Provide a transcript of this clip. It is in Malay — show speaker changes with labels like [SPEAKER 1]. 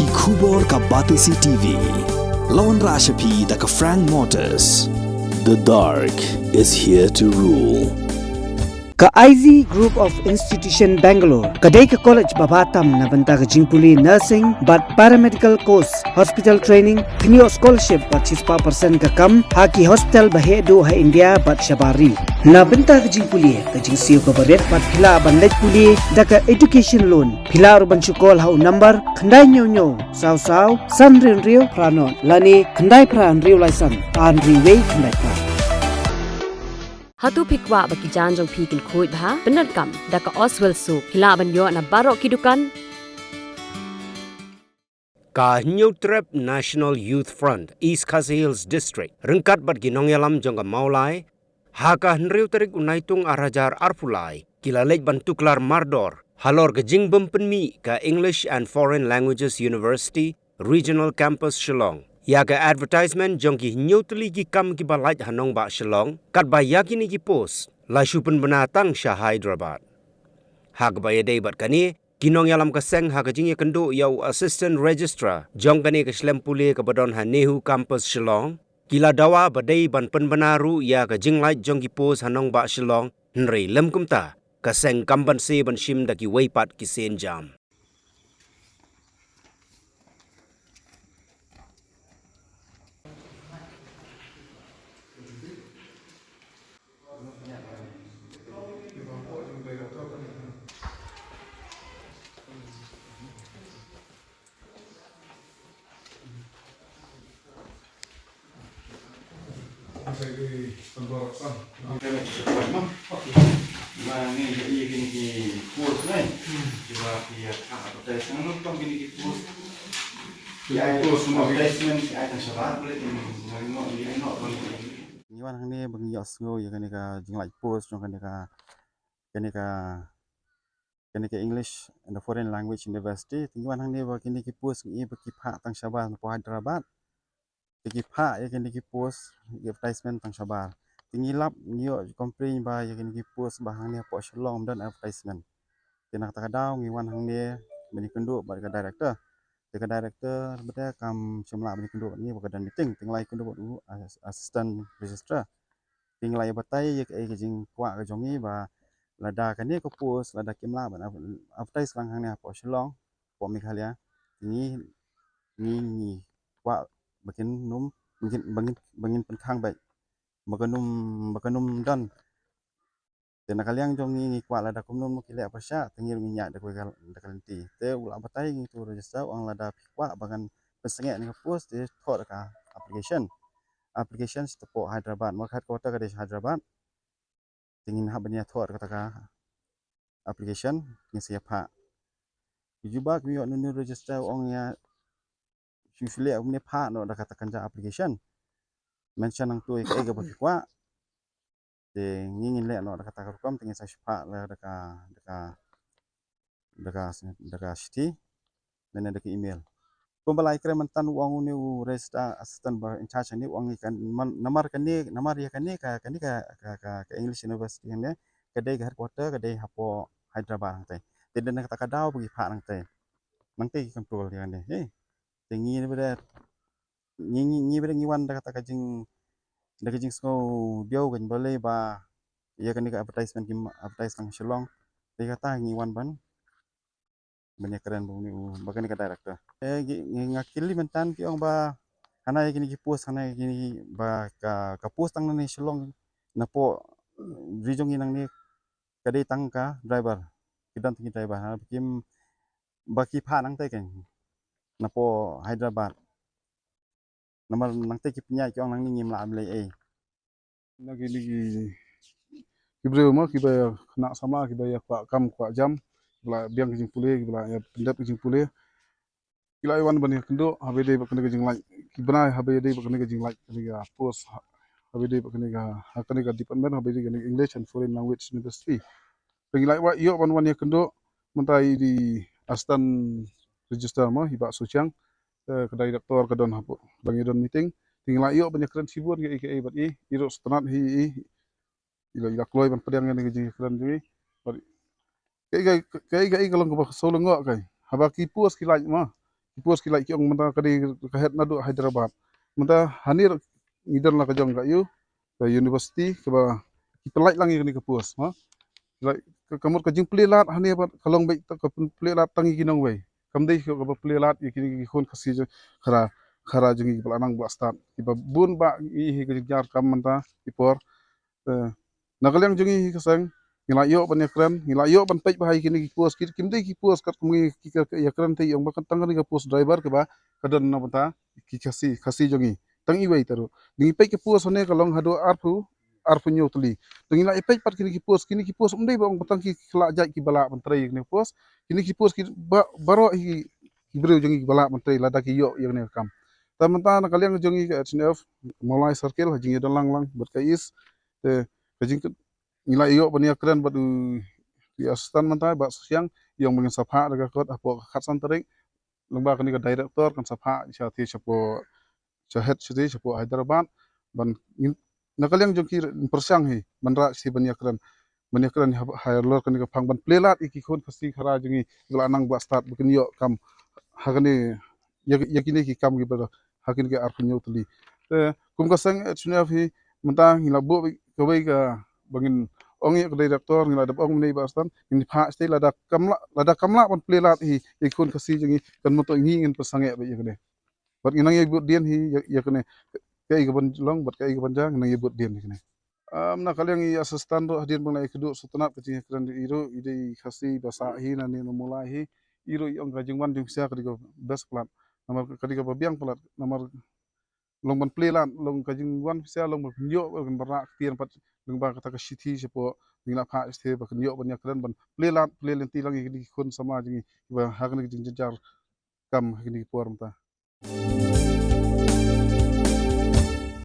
[SPEAKER 1] Ki Khubor ka Batisi TV. Lawan Rashapi da ka Frank Motors. The dark is here to rule.
[SPEAKER 2] Ka IZ Group of Institution Bangalore, kadai ka college babatam na banta ka jingpuli nursing but paramedical course, hospital training, kniyo scholarship but 6% ka kam, haki hospital bahedo ha India but shabari. Na banta ka jingpuli ka jingsiyo ka baret but pila ban let puli da ka education loan. Pila ban chukol ha number khandai nyo saw san rio pranon lani khandai pran rio license an riway khandai pra.
[SPEAKER 3] Hatu pikwa baki janjong pikin kuit bha benar kam daka Oswell su hila banyo na barok kidukan
[SPEAKER 4] Ka New Trip National Youth Front East Khasi Hills District rengkat bat ginongyalam jongga maulai haka henriu terik unaitung arajar arpulai kila lej bantuklar mardor halor ke jingbem penmi ka English and Foreign Languages University Regional Campus Shillong ya ke advertisement jongki nyutli ki kam ki balaj hanong ba Shillong kat ba yakini ki post la shupen benatang Shah Hyderabad hak ba yadei bat kani kinong yalam ka seng hak jingya kendo yau assistant registrar jong kani ke slempule ke badon Nehu Campus Shillong kila dawa badai ban penbenaru ya ke jinglai jongki post hanong ba Shillong nrei lem kumta ka seng kamban se ban shim daki weipat ki sen jam
[SPEAKER 5] Iwan hang ni bagi yos ngo ya kan ka jinglai post jong kan ka English and the Foreign Language University tingwan hang ni bagi ni ki post ni bagi phak tang Sabah po Hyderabad ki phak ya kan ki post advertisement tang Sabah tingilap nyo complain ba ya kan ki post ba hang ni po Shillong dan advertisement kena kata kadau ngiwan hang ni bani kenduk ba ka director Dekat director benda kam semla bani kenduk ni berkedan meeting tinglai kenduk dulu assistant registrar tinglai batai ye ke jing kwa ke jongi ba lada kan ni ko post lada kimla ban advertise lang hang ni po Shillong po Meghalaya ni kwa bakin num bangin penkhang baik bakanum dan tena kaliang jong ni kwa lada kumnum kile apa sya tengir minyak dak kalenti te ula batai ngi tu register ang lada kwa bagan pesengek ni post te thot ka application tepo Hyderabad market kota ka di Hyderabad tingin ha bania thot kata ka application ni siapa juba mi yo ni register ong ya usually amne pha no da kata kanja application mention ang tu ke ga kwa de ngingin le no da kata kam tingin sa spa la daka city dan ada ke email pembalai kre mantan uang ni register assistant bar in charge ni uang ikan namar ya kan ni ka English University ni kedai ke headquarter kedai hapo Hyderabad nang te den kata kadau bagi pha nang te control ya ni tingi ni beda ngiwan da kata kajing sko dia kan boleh ba ya kan ka advertisement advertise lang Shillong dia kata ngiwan ban banyak keren bang ni bagan ka director ngakili mentan ki ong ba hana gini ki post hana gini ba ka post tang ni Shillong napo rijong inang ni kadai tang ka driver kidan tingi driver hana bikim baki pha nang te ken napo Hyderabad namar nang te ki punya ki ong nang ni ngim la amle
[SPEAKER 6] lagi kibreu mo kibaya kena sama kibaya kwa kam kwa jam bla biang kijing pule bla ya pendap kijing pule kila iwan bani kendo habede bakene kijing like kibna habede bakene kijing like kaniga post habede bakene ga hakane ga department habede ga English and Foreign Language University bagi like wa yo wan ya kendo mentai di astan register mo hiba suciang kedai doktor kedon hapo bagi don meeting tinggal yo banyak keren sibur ke bat iro setenat ila kloy ban pedang ni ji keren ji kai kalau ko solo ngok kai haba ki pus ki laj ma kipos kilai kiong menta kadi kahet nadu Hyderabad menta hanir ngidan la kajong ka yu ke university ke ba kipelai lang ni kipos ha like kamur kajing pelilat hani apa kalong baik tak pelilat tangi kinong wei kamdei ke ba pelilat ikini khon khasi khara khara jengi pelanang blastat kiba bun ba i ke jar kam menta ipor nagalyang jengi keseng ngilayo ban yakran ngilayo ban pej bahai kini kipos kimdei kipos kat kumi yakran te yang bakan tangan ke pos driver ke ba kadan na bata khasi jengi tangi wei taru dingi pej ke pos hone kalong hado arfu nyotli tengi la epej pat kini kipos umdei bang batang ki kela jai ki bala menteri kini pos kini kipos ki baro hi kibreu jengi bala menteri lada ki yo yang ne kam tamanta na kaliang jengi ke HNF mulai circle jengi dalang lang berkais te kajing nila iyo bania keren batu di asistan mantai bak siang yang mungkin sapha daga kot apo khatsan tarik lomba kini ke director kan sapha syati sapo Syahid Syedi sapo Hyderabad ban nakaliang jongki persiang hi manra si bania keren higher lor kani ka phang ban plelat iki khon khasi khara jengi gelanang ba start bukin yo kam hagani yakini ki kam gi bada hakin ke arfu nyotli kum ka sang HNF hi menta ngilabo kawai ka bangin ongi ke director ngila dap ong nei bastan ini pha stay lada kamla ban plelat hi ikun kasi jengi kan moto ngi ngin pasange ba yakne bat nginang ye bud dien hi yakne kai ga ban long bat kai ga ban jang nang ye bud dien yakne na kaliang i asistan do hadin bang kedu sutanat ke kran di iro ide khasi basa hi na ni mulai hi iro ong ka jingwan jing sia kadi best plat namar kadi ka biang plat namar long ban plelat long ka jingwan sia long ban yo ban barak tian pat long ba kata ka sithi sepo ngila pha este ba kan yo ban yakran ban plelat plelenti lang i khun sama jingi ba hagni jing jar kam hini por mata